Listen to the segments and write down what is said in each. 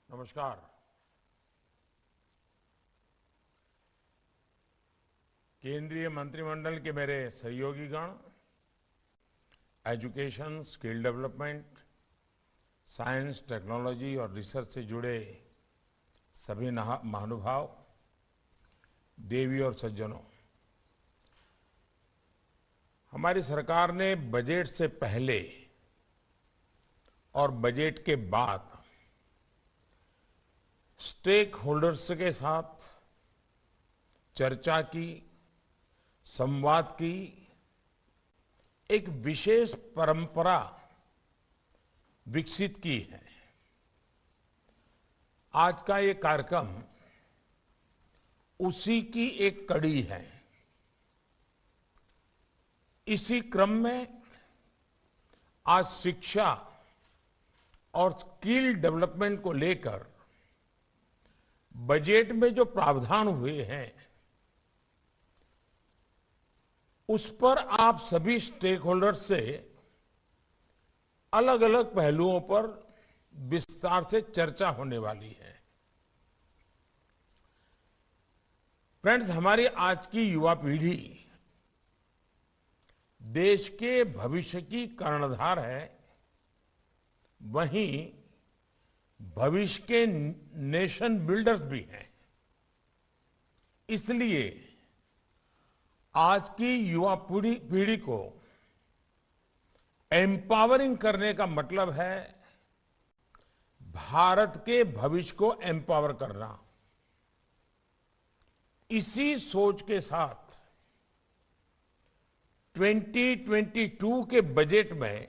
नमस्कार। केंद्रीय मंत्रिमंडल के मेरे सहयोगीगण, education, skill development, science, technology और रिसर्च से जुड़े सभी महानुभाव, देवी और सज्जनों, हमारी सरकार ने बजट से पहले और बजट के बाद स्टेक होल्डर्स के साथ चर्चा की, संवाद की, एक विशेष परंपरा विकसित की है। आज का ये कार्यक्रम उसी की एक कड़ी है। इसी क्रम में आज शिक्षा और स्किल डेवलपमेंट को लेकर बजट में जो प्रावधान हुए हैं, उस पर आप सभी स्टेक होल्डर्स से अलग अलग पहलुओं पर विस्तार से चर्चा होने वाली है। फ्रेंड्स, हमारी आज की युवा पीढ़ी देश के भविष्य की कर्णधार है, वहीं भविष्य के नेशन बिल्डर्स भी हैं। इसलिए आज की युवा पीढ़ी को एम्पावरिंग करने का मतलब है भारत के भविष्य को एम्पावर करना। इसी सोच के साथ 2022 के बजट में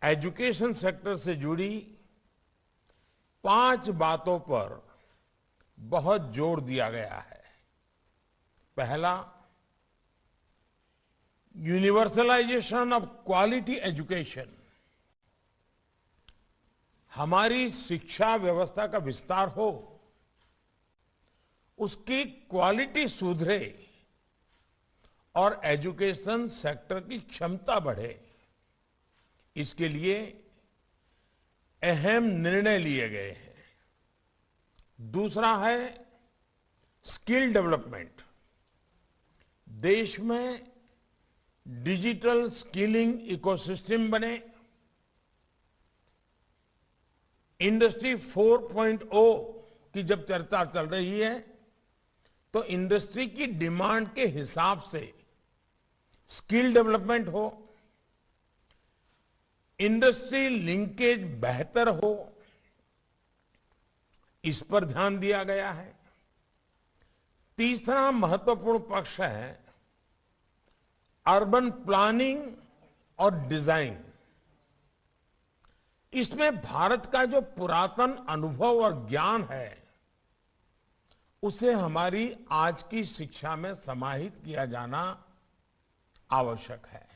एजुकेशन सेक्टर से जुड़ी 5 बातों पर बहुत जोर दिया गया है। पहला, यूनिवर्सलाइजेशन ऑफ क्वालिटी एजुकेशन। हमारी शिक्षा व्यवस्था का विस्तार हो, उसकी क्वालिटी सुधरे और एजुकेशन सेक्टर की क्षमता बढ़े, इसके लिए अहम निर्णय लिए गए हैं। दूसरा है स्किल डेवलपमेंट। देश में डिजिटल स्किलिंग इकोसिस्टम बने, इंडस्ट्री 4.0 की जब चर्चा चल रही है, तो इंडस्ट्री की डिमांड के हिसाब से स्किल डेवलपमेंट हो, इंडस्ट्री लिंकेज बेहतर हो, इस पर ध्यान दिया गया है। तीसरा महत्वपूर्ण पक्ष है अर्बन प्लानिंग और डिजाइन। इसमें भारत का जो पुरातन अनुभव और ज्ञान है, उसे हमारी आज की शिक्षा में समाहित किया जाना आवश्यक है।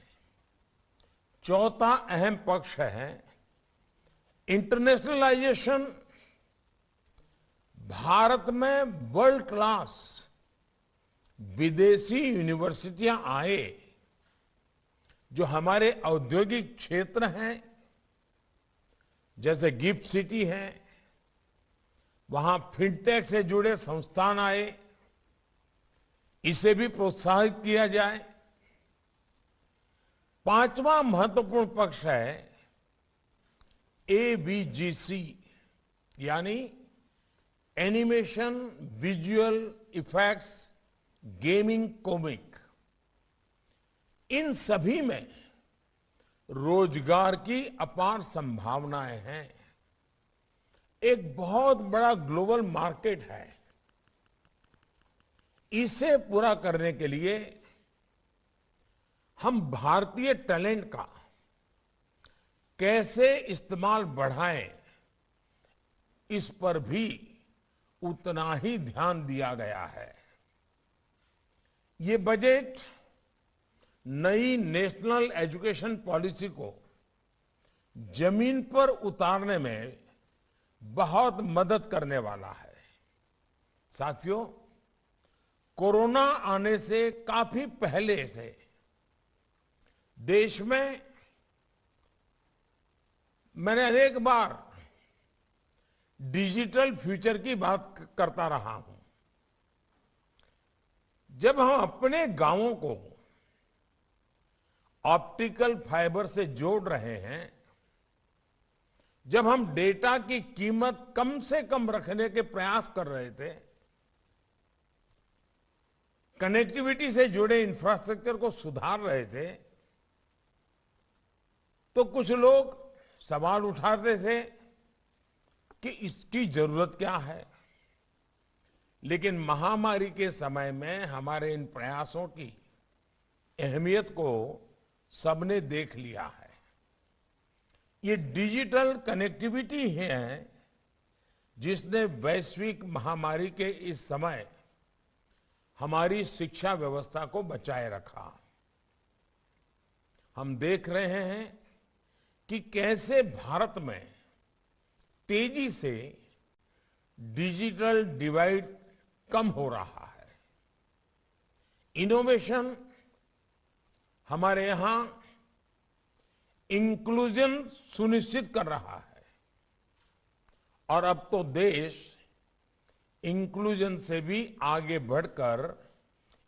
चौथा अहम पक्ष है इंटरनेशनलाइजेशन। भारत में वर्ल्ड क्लास विदेशी यूनिवर्सिटियां आए, जो हमारे औद्योगिक क्षेत्र हैं, जैसे गिफ्ट सिटी है, वहां फिनटेक से जुड़े संस्थान आए, इसे भी प्रोत्साहित किया जाए। पांचवा महत्वपूर्ण पक्ष है एवीजीसी, यानी animation, visual effects, gaming, comic. इन सभी में रोजगार की अपार संभावनाएं हैं। एक बहुत बड़ा ग्लोबल मार्केट है। इसे पूरा करने के लिए हम भारतीय टैलेंट का कैसे इस्तेमाल बढ़ाएं, इस पर भी उतना ही ध्यान दिया गया है। ये बजट नई नेशनल एजुकेशन पॉलिसी को जमीन पर उतारने में बहुत मदद करने वाला है। साथियों, कोरोना आने से काफी पहले से देश में मैंने अनेक बार डिजिटल फ्यूचर की बात करता रहा हूं। जब हम अपने गांवों को ऑप्टिकल फाइबर से जोड़ रहे हैं, जब हम डेटा की कीमत कम से कम रखने के प्रयास कर रहे थे, कनेक्टिविटी से जुड़े इंफ्रास्ट्रक्चर को सुधार रहे थे, तो कुछ लोग सवाल उठाते थे कि इसकी जरूरत क्या है। लेकिन महामारी के समय में हमारे इन प्रयासों की अहमियत को सबने देख लिया है। ये डिजिटल कनेक्टिविटी है जिसने वैश्विक महामारी के इस समय हमारी शिक्षा व्यवस्था को बचाए रखा। हम देख रहे हैं कि कैसे भारत में तेजी से डिजिटल डिवाइड कम हो रहा है। इनोवेशन हमारे यहां इंक्लूजन सुनिश्चित कर रहा है और अब तो देश इंक्लूजन से भी आगे बढ़कर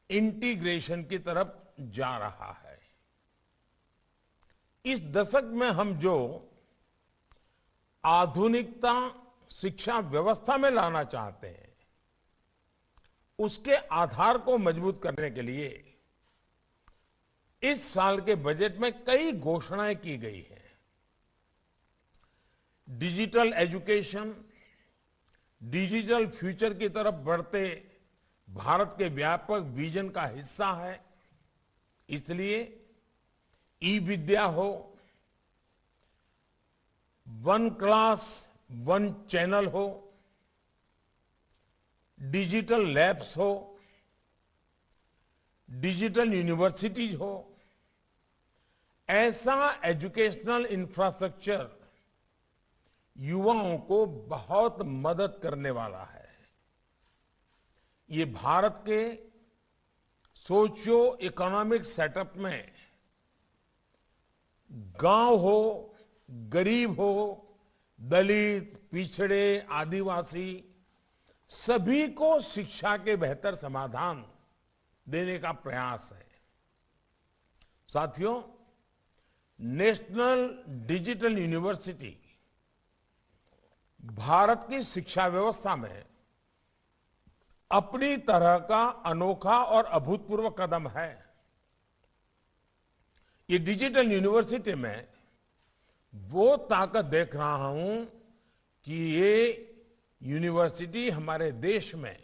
इंटीग्रेशन की तरफ जा रहा है। इस दशक में हम जो आधुनिकता शिक्षा व्यवस्था में लाना चाहते हैं, उसके आधार को मजबूत करने के लिए इस साल के बजट में कई घोषणाएं की गई हैं। डिजिटल एजुकेशन डिजिटल फ्यूचर की तरफ बढ़ते भारत के व्यापक विजन का हिस्सा है। इसलिए ई विद्या हो, वन क्लास वन चैनल हो, डिजिटल लैब्स हो, डिजिटल यूनिवर्सिटीज हो, ऐसा एजुकेशनल इंफ्रास्ट्रक्चर युवाओं को बहुत मदद करने वाला है। ये भारत के सोशियो इकोनॉमिक सेटअप में गांव हो, गरीब हो, दलित, पिछड़े, आदिवासी सभी को शिक्षा के बेहतर समाधान देने का प्रयास है। साथियों, नेशनल डिजिटल यूनिवर्सिटी भारत की शिक्षा व्यवस्था में अपनी तरह का अनोखा और अभूतपूर्व कदम है। ये डिजिटल यूनिवर्सिटी में वो ताकत देख रहा हूं कि ये यूनिवर्सिटी हमारे देश में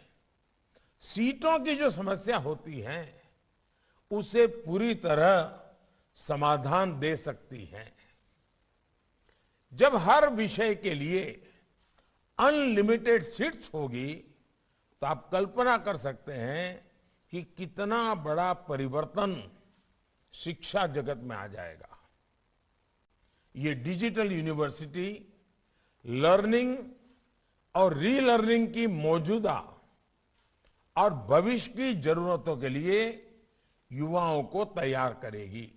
सीटों की जो समस्या होती है उसे पूरी तरह समाधान दे सकती है। जब हर विषय के लिए अनलिमिटेड सीट्स होगी तो आप कल्पना कर सकते हैं कि कितना बड़ा परिवर्तन शिक्षा जगत में आ जाएगा। ये डिजिटल यूनिवर्सिटी लर्निंग और रीलर्निंग की मौजूदा और भविष्य की जरूरतों के लिए युवाओं को तैयार करेगी।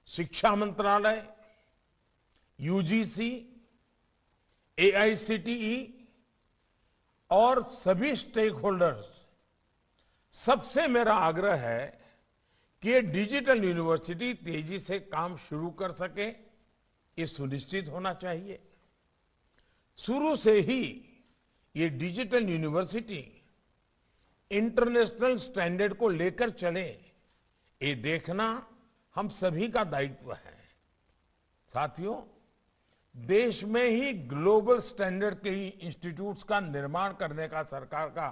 शिक्षा मंत्रालय, यूजीसी, एआईसीटीई और सभी स्टेक होल्डर्स, सबसे मेरा आग्रह है कि ये डिजिटल यूनिवर्सिटी तेजी से काम शुरू कर सके, ये सुनिश्चित होना चाहिए। शुरू से ही ये डिजिटल यूनिवर्सिटी इंटरनेशनल स्टैंडर्ड को लेकर चले, ये देखना हम सभी का दायित्व है। साथियों, देश में ही ग्लोबल स्टैंडर्ड के इंस्टीट्यूट्स का निर्माण करने का सरकार का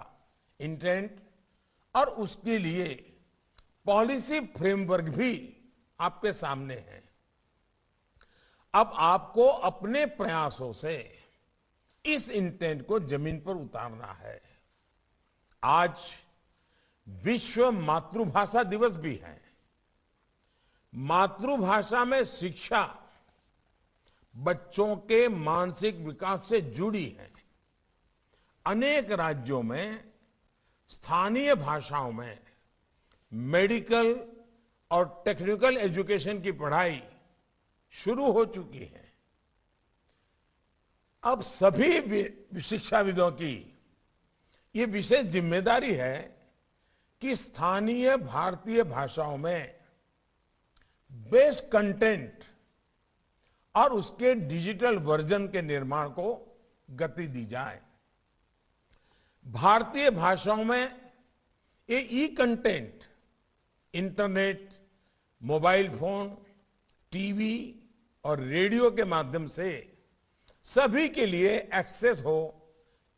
इंटेंट और उसके लिए पॉलिसी फ्रेमवर्क भी आपके सामने है। अब आपको अपने प्रयासों से इस इंटेंट को जमीन पर उतारना है। आज विश्व मातृभाषा दिवस भी है। मातृभाषा में शिक्षा बच्चों के मानसिक विकास से जुड़ी है। अनेक राज्यों में स्थानीय भाषाओं में मेडिकल और टेक्निकल एजुकेशन की पढ़ाई शुरू हो चुकी है। अब सभी शिक्षाविदों की ये विशेष जिम्मेदारी है कि स्थानीय भारतीय भाषाओं में बेस्ट कंटेंट और उसके डिजिटल वर्जन के निर्माण को गति दी जाए। भारतीय भाषाओं में ये e content internet, mobile phone, TV और रेडियो के माध्यम से सभी के लिए एक्सेस हो,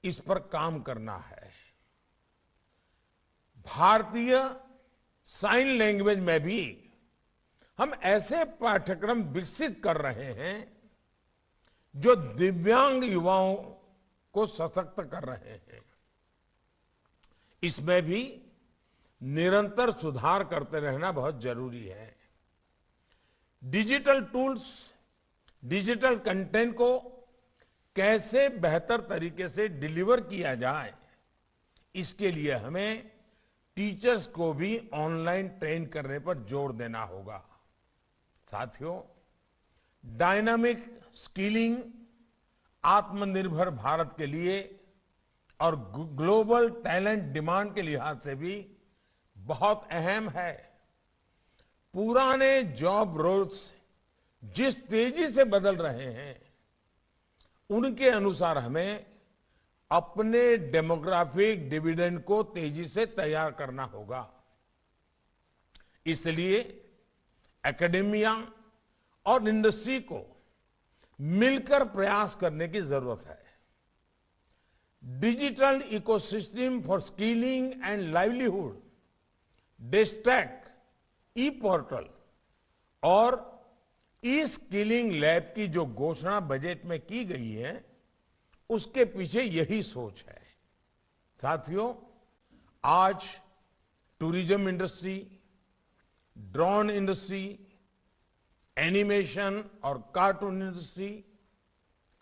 इस पर काम करना है। भारतीय साइन लैंग्वेज में भी हम ऐसे पाठ्यक्रम विकसित कर रहे हैं जो दिव्यांग युवाओं को सशक्त कर रहे हैं। इसमें भी निरंतर सुधार करते रहना बहुत जरूरी है। डिजिटल टूल्स, डिजिटल कंटेंट को कैसे बेहतर तरीके से डिलीवर किया जाए, इसके लिए हमें टीचर्स को भी ऑनलाइन ट्रेन करने पर जोर देना होगा। साथियों, डायनामिक स्किलिंग आत्मनिर्भर भारत के लिए और ग्लोबल टैलेंट डिमांड के लिहाज से भी बहुत अहम है। पुराने जॉब रोल्स जिस तेजी से बदल रहे हैं, उनके अनुसार हमें अपने डेमोग्राफिक डिविडेंड को तेजी से तैयार करना होगा। इसलिए एकेडेमिया और इंडस्ट्री को मिलकर प्रयास करने की जरूरत है। Digital ecosystem for skilling and livelihood, destack, e portal और ई स्किलिंग लैब की जो घोषणा बजट में की गई है, उसके पीछे यही सोच है। साथियों, आज tourism industry, drone industry, animation और कार्टून इंडस्ट्री,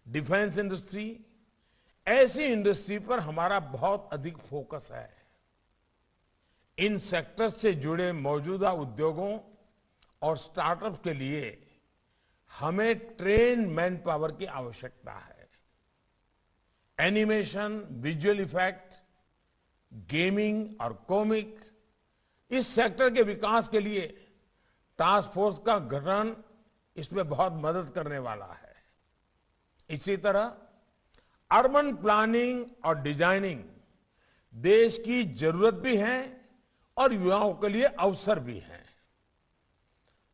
डिफेंस इंडस्ट्री, ऐसी इंडस्ट्री पर हमारा बहुत अधिक फोकस है। इन सेक्टर्स से जुड़े मौजूदा उद्योगों और स्टार्टअप्स के लिए हमें ट्रेन मैन पावर की आवश्यकता है। एनिमेशन, विजुअल इफेक्ट, गेमिंग और कॉमिक, इस सेक्टर के विकास के लिए टास्क फोर्स का गठन इसमें बहुत मदद करने वाला है। इसी तरह अर्बन प्लानिंग और डिजाइनिंग देश की जरूरत भी है और युवाओं के लिए अवसर भी है।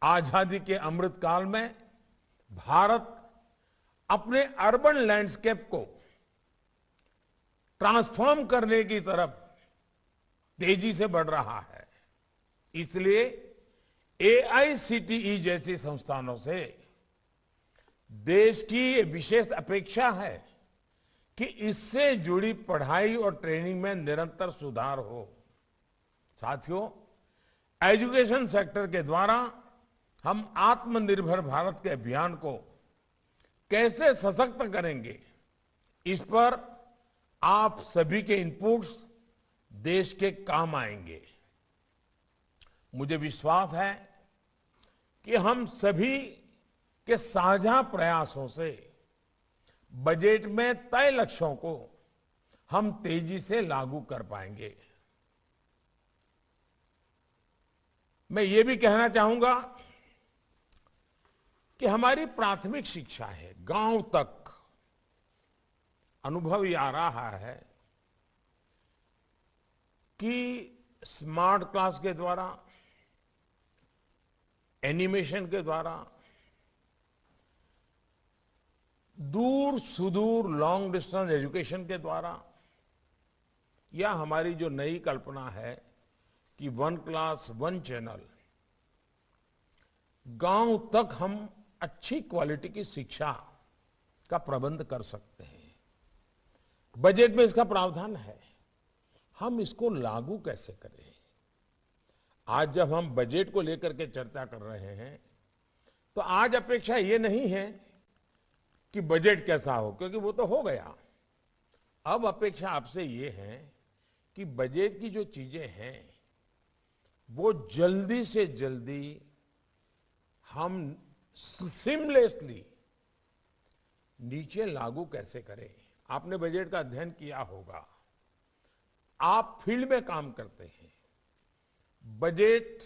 आजादी के अमृत काल में भारत अपने अर्बन लैंडस्केप को ट्रांसफॉर्म करने की तरफ तेजी से बढ़ रहा है। इसलिए AICTE जैसी संस्थानों से देश की ये विशेष अपेक्षा है कि इससे जुड़ी पढ़ाई और ट्रेनिंग में निरंतर सुधार हो। साथियों, एजुकेशन सेक्टर के द्वारा हम आत्मनिर्भर भारत के अभियान को कैसे सशक्त करेंगे, इस पर आप सभी के इनपुट्स देश के काम आएंगे। मुझे विश्वास है कि हम सभी के साझा प्रयासों से बजट में तय लक्ष्यों को हम तेजी से लागू कर पाएंगे। मैं ये भी कहना चाहूंगा कि हमारी प्राथमिक शिक्षा है, गांव तक अनुभव ये आ रहा है कि स्मार्ट क्लास के द्वारा, एनिमेशन के द्वारा, दूर सुदूर लॉन्ग डिस्टेंस एजुकेशन के द्वारा, या हमारी जो नई कल्पना है कि 1 क्लास 1 चैनल, गांव तक हम अच्छी क्वालिटी की शिक्षा का प्रबंध कर सकते हैं। बजट में इसका प्रावधान है, हम इसको लागू कैसे करें। आज जब हम बजट को लेकर के चर्चा कर रहे हैं, तो आज अपेक्षा ये नहीं है कि बजट कैसा हो, क्योंकि वो तो हो गया। अब अपेक्षा आपसे ये है कि बजट की जो चीजें हैं वो जल्दी से जल्दी हम सीमलेसली नीचे लागू कैसे करें। आपने बजट का अध्ययन किया होगा, आप फील्ड में काम करते हैं, बजट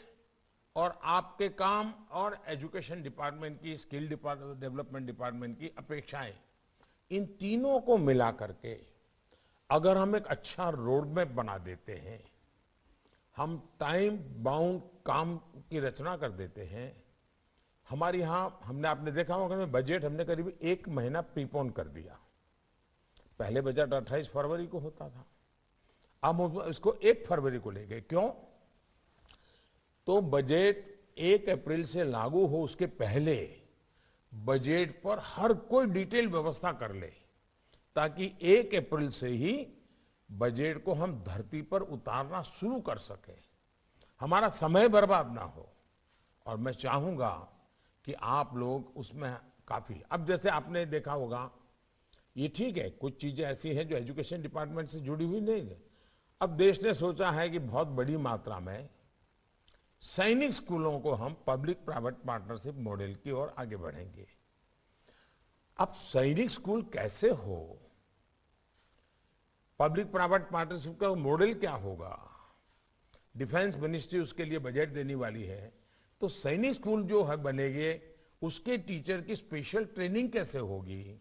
और आपके काम और एजुकेशन डिपार्टमेंट की, स्किल डेवलपमेंट डिपार्टमेंट की अपेक्षाएं, इन तीनों को मिला करके अगर हम एक अच्छा रोड मैप बना देते हैं, हम टाइम बाउंड काम की रचना कर देते हैं। हमारे यहां आपने देखा होगा, बजट हमने करीब 1 महीना प्रीपोन कर दिया। पहले बजट 28 फरवरी को होता था, अब हम इसको 1 फरवरी को ले गए। क्यों? तो बजट 1 अप्रैल से लागू हो उसके पहले बजट पर हर कोई डिटेल व्यवस्था कर ले, ताकि 1 अप्रैल से ही बजट को हम धरती पर उतारना शुरू कर सके, हमारा समय बर्बाद ना हो। और मैं चाहूंगा कि आप लोग उसमें काफी, अब जैसे आपने देखा होगा, ये ठीक है, कुछ चीजें ऐसी हैं जो एजुकेशन डिपार्टमेंट से जुड़ी हुई नहीं है। अब देश ने सोचा है कि बहुत बड़ी मात्रा में सैनिक स्कूलों को हम पब्लिक प्राइवेट पार्टनरशिप मॉडल की ओर आगे बढ़ेंगे। अब सैनिक स्कूल कैसे हो, पब्लिक प्राइवेट पार्टनरशिप का मॉडल क्या होगा, डिफेंस मिनिस्ट्री उसके लिए बजट देने वाली है। तो सैनिक स्कूल जो है बनेंगे, उसके टीचर की स्पेशल ट्रेनिंग कैसे होगी।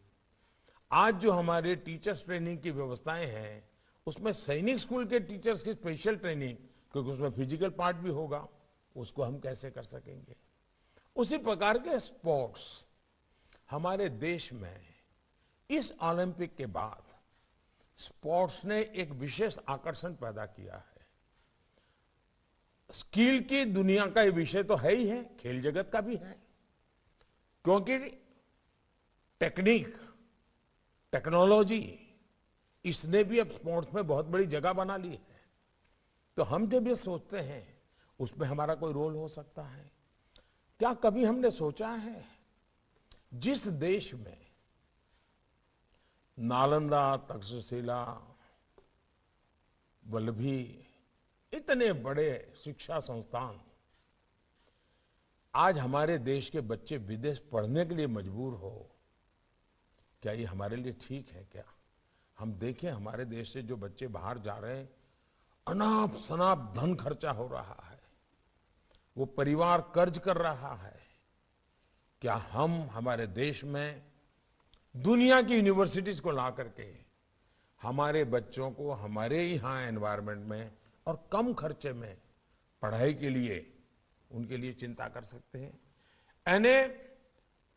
आज जो हमारे टीचर्स ट्रेनिंग की व्यवस्थाएं हैं, उसमें सैनिक स्कूल के टीचर्स की स्पेशल ट्रेनिंग, क्योंकि उसमें फिजिकल पार्ट भी होगा, उसको हम कैसे कर सकेंगे। उसी प्रकार के स्पोर्ट्स हमारे देश में इस ओलंपिक के बाद स्पोर्ट्स ने एक विशेष आकर्षण पैदा किया है। स्किल की दुनिया का ये विषय तो है ही है, खेल जगत का भी है, क्योंकि टेक्निक, टेक्नोलॉजी, इसने भी अब स्पोर्ट्स में बहुत बड़ी जगह बना ली है। तो हम जब ये सोचते हैं उसमें हमारा कोई रोल हो सकता है क्या? कभी हमने सोचा है जिस देश में नालंदा, तक्षशिला, वल्लभी, इतने बड़े शिक्षा संस्थान, आज हमारे देश के बच्चे विदेश पढ़ने के लिए मजबूर हो, क्या ये हमारे लिए ठीक है क्या? हम देखें हमारे देश से जो बच्चे बाहर जा रहे हैं, अनाप शनाप धन खर्चा हो रहा है, वो परिवार कर्ज कर रहा है। क्या हम हमारे देश में दुनिया की यूनिवर्सिटीज को ला करके हमारे बच्चों को हमारे यहाँ एनवायरनमेंट में और कम खर्चे में पढ़ाई के लिए उनके लिए चिंता कर सकते हैं? यानी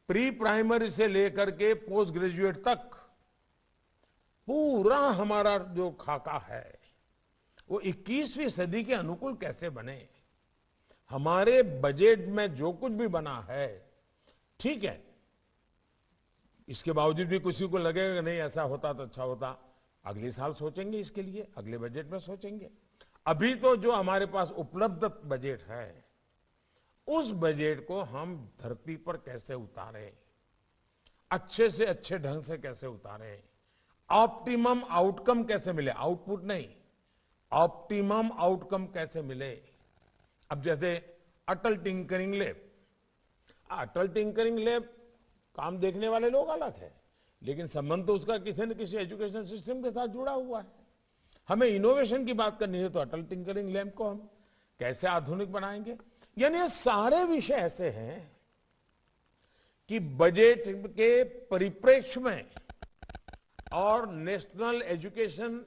प्री प्राइमरी से लेकर के पोस्ट ग्रेजुएट तक पूरा हमारा जो खाका है वो 21वीं सदी के अनुकूल कैसे बने। हमारे बजट में जो कुछ भी बना है ठीक है, इसके बावजूद भी किसी को लगेगा नहीं ऐसा होता तो अच्छा होता, अगले साल सोचेंगे, इसके लिए अगले बजट में सोचेंगे। अभी तो जो हमारे पास उपलब्ध बजट है उस बजट को हम धरती पर कैसे उतारें, अच्छे से अच्छे ढंग से कैसे उतारें, ऑप्टिमम आउटकम कैसे मिले, आउटपुट नहीं, ऑप्टिमम आउटकम कैसे मिले। अब जैसे अटल टिंकरिंग लैब, अटल टिंकरिंग लैब काम देखने वाले लोग अलग है, लेकिन संबंध तो उसका किसी न किसी एजुकेशन सिस्टम के साथ जुड़ा हुआ है। हमें इनोवेशन की बात करनी है तो अटल टिंकरिंग लैब को हम कैसे आधुनिक बनाएंगे। यानी ये सारे विषय ऐसे हैं कि बजट के परिप्रेक्ष्य में और नेशनल एजुकेशन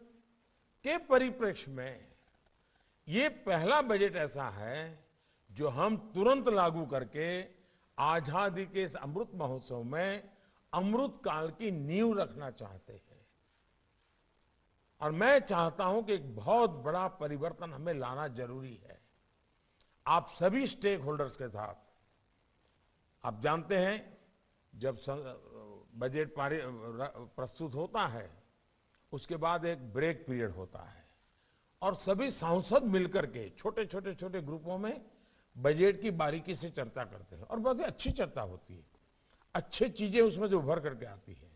के परिप्रेक्ष्य में ये पहला बजट ऐसा है जो हम तुरंत लागू करके आजादी के इस अमृत महोत्सव में अमृत काल की नींव रखना चाहते हैं। और मैं चाहता हूं कि एक बहुत बड़ा परिवर्तन हमें लाना जरूरी है आप सभी स्टेक होल्डर्स के साथ। आप जानते हैं जब बजट प्रस्तुत होता है उसके बाद एक ब्रेक पीरियड होता है और सभी सांसद मिलकर के छोटे छोटे छोटे ग्रुपों में बजट की बारीकी से चर्चा करते हैं और बहुत ही अच्छी चर्चा होती है, अच्छी चीजें उसमें जो उभर करके आती है।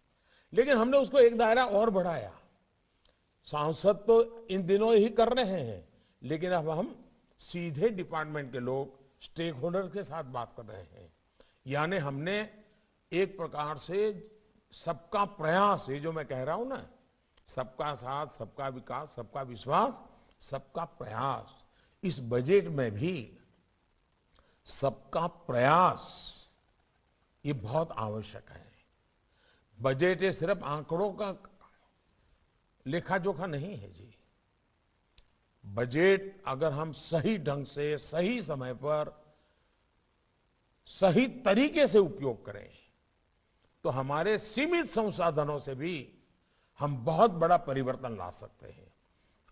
लेकिन हमने उसको एक दायरा और बढ़ाया, सांसद तो इन दिनों ही कर रहे हैं, लेकिन अब हम सीधे डिपार्टमेंट के लोग स्टेक होल्डर के साथ बात कर रहे हैं। यानी हमने एक प्रकार से सबका प्रयास, ये जो मैं कह रहा हूं ना, सबका साथ, सबका विकास, सबका विश्वास, सबका प्रयास, इस बजट में भी सबका प्रयास ये बहुत आवश्यक है। बजट ये सिर्फ आंकड़ों का लेखा जोखा नहीं है जी। बजट अगर हम सही ढंग से, सही समय पर, सही तरीके से उपयोग करें तो हमारे सीमित संसाधनों से भी हम बहुत बड़ा परिवर्तन ला सकते हैं।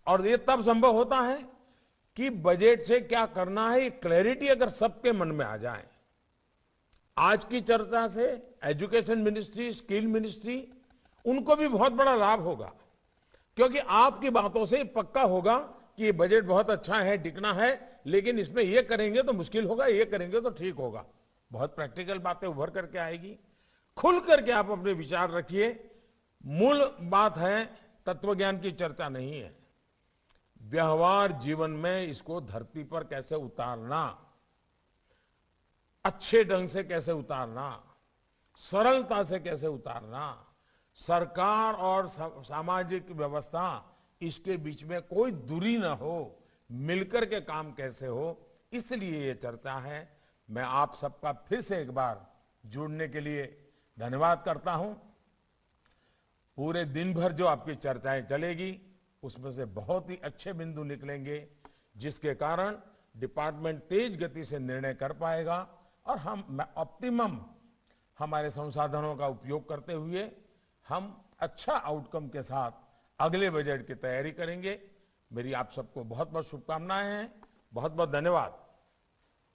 और ये तब संभव होता है कि बजट से क्या करना है ये क्लैरिटी अगर सबके मन में आ जाए। आज की चर्चा से एजुकेशन मिनिस्ट्री, स्किल मिनिस्ट्री, उनको भी बहुत बड़ा लाभ होगा, क्योंकि आपकी बातों से पक्का होगा कि ये बजट बहुत अच्छा है, टिकना है, लेकिन इसमें ये करेंगे तो मुश्किल होगा, ये करेंगे तो ठीक होगा। बहुत प्रैक्टिकल बातें उभर करके आएगी। खुल करके आप अपने विचार रखिए। मूल बात है, तत्वज्ञान की चर्चा नहीं है, व्यवहार जीवन में इसको धरती पर कैसे उतारना, अच्छे ढंग से कैसे उतारना, सरलता से कैसे उतारना, सरकार और सामाजिक व्यवस्था इसके बीच में कोई दूरी ना हो, मिलकर के काम कैसे हो, इसलिए ये चर्चा है। मैं आप सबका फिर से एक बार जुड़ने के लिए धन्यवाद करता हूं। पूरे दिन भर जो आपकी चर्चाएं चलेगी उसमें से बहुत ही अच्छे बिंदु निकलेंगे, जिसके कारण डिपार्टमेंट तेज गति से निर्णय कर पाएगा और हम ऑप्टिमम हमारे संसाधनों का उपयोग करते हुए हम अच्छा आउटकम के साथ अगले बजट की तैयारी करेंगे। मेरी आप सबको बहुत बहुत शुभकामनाएं हैं। बहुत बहुत धन्यवाद।